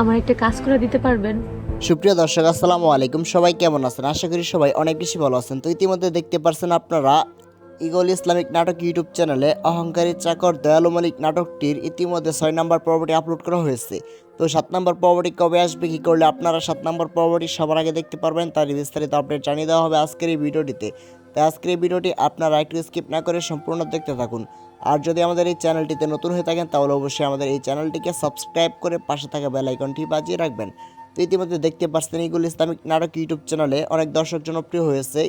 আমার একটা কাজ করে দিতে পারবেন? সুপ্রিয় দর্শক আসসালামু আলাইকুম, সবাই কেমন আছেন? আশা করি সবাই অনেক বেশি ভালো আছেন। তো ইতিমধ্যে দেখতে পারছেন আপনারা ইগল ইসলামিক নাটক ইউটিউব চ্যানেলে অহংকারী চাকর দয়ালু মালিক নাটকটির ইতিমধ্যে 6 নম্বর পর্বটি আপলোড করা হয়েছে। তো 7 নম্বর পর্বটি কবে আসবে, কী করলে আপনারা 7 নম্বর পর্বটি সবার আগে দেখতে পারবেন, তার বিস্তারিত আপডেট জানিয়ে দেওয়া হবে আজকের এই ভিডিওটিতে। তাই আজকের এই ভিডিওটি আপনারা একটু স্কিপ না করে সম্পূর্ণ দেখতে থাকুন। আর যদি আমাদের এই চ্যানেলটিতে নতুন হয়ে থাকেন তাহলে অবশ্যই আমাদের এই চ্যানেলটিকে সাবস্ক্রাইব করে পাশে থাকা বেল আইকনটি বাজিয়ে রাখবেন। তো ইতিমধ্যে দেখতে পাচ্ছেন ইগল ইসলামিক নাটক ইউটিউব চ্যানেলে অনেক দর্শক জনপ্রিয় হয়েছে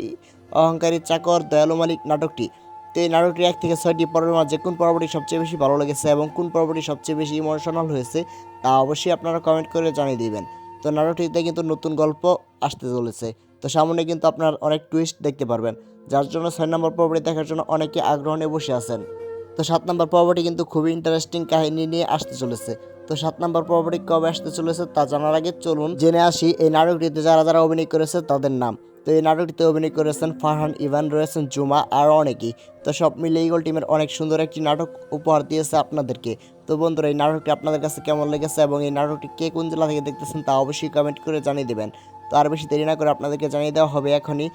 অহংকারী চাকর দয়ালু মালিক নাটকটি। তো এই নাটকটি 1 থেকে 6টি পর্বের মাঝে কোন পর্বটি সবচেয়ে বেশি ভালো লেগেছে এবং কোন পর্বটি সবচেয়ে বেশি ইমোশনাল হয়েছে তা অবশ্যই আপনারা কমেন্ট করে জানিয়ে দিবেন। তো নাটকটিতে কিন্তু নতুন গল্প আসতে চলেছে। তো সামনে কিন্তু আপনার অনেক টুইস্ট দেখতে পারবেন, যার জন্য 6 নম্বর পর্বটি দেখার জন্য অনেকে আগ্রহ নিয়ে বসে আছেন। তো 7 নম্বর পর্বটি কিন্তু খুবই ইন্টারেস্টিং কাহিনী নিয়ে আসতে চলেছে। তো 7 নম্বর পর্বটি কবে আসতে চলেছে তা জানার আগে চলুন জেনে আসি এই নাটকটিতে যারা যারা অভিনয় করেছে তাদের নাম। তো এই নাটকটিতে অভিনয় করেছেন ফারহান, ইভান, রয়েছেন জুমা, আর অনেকেই। তো সব মিলে ইগল টিমের অনেক সুন্দর একটি নাটক উপহার দিয়েছে আপনাদেরকে। তো বন্ধুরা, এই নাটকটি আপনাদের কাছে কেমন লেগেছে এবং এই নাটকটি কে কোন জেলা থেকে দেখতেছেন তা অবশ্যই কমেন্ট করে জানিয়ে দেবেন। তো আর বেশি দেরি না করে আপনাদেরকে জানিয়ে দেওয়া হবে এখনই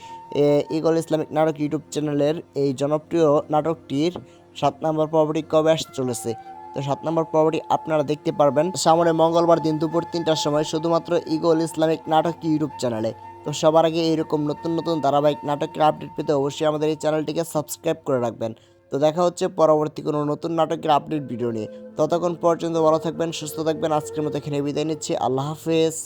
ইগল ইসলামিক নাটক ইউটিউব চ্যানেলের এই জনপ্রিয় নাটকটির 7 নম্বর পর্বটি কবে আসতে চলেছে। তো 7 নম্বর পর্বটি আপনারা দেখতে পারবেন সামনে মঙ্গলবার দিন দুপুর 3টার সময় শুধুমাত্র ইগল ইসলামিক নাটক ইউটিউব চ্যানেলে। তো সবার আগে এইরকম নতুন নতুন ধারাবাহিক নাটকের আপডেট পেতে অবশ্যই আমাদের এই চ্যানেলটিকে সাবস্ক্রাইব করে রাখবেন। তো দেখা হচ্ছে পরবর্তী কোনো নতুন নাটকের আপডেট ভিডিও নিয়ে। ততক্ষণ পর্যন্ত ভালো থাকবেন, সুস্থ থাকবেন। আজকের মতো এখানে বিদায় নিচ্ছি। আল্লাহ হাফেজ।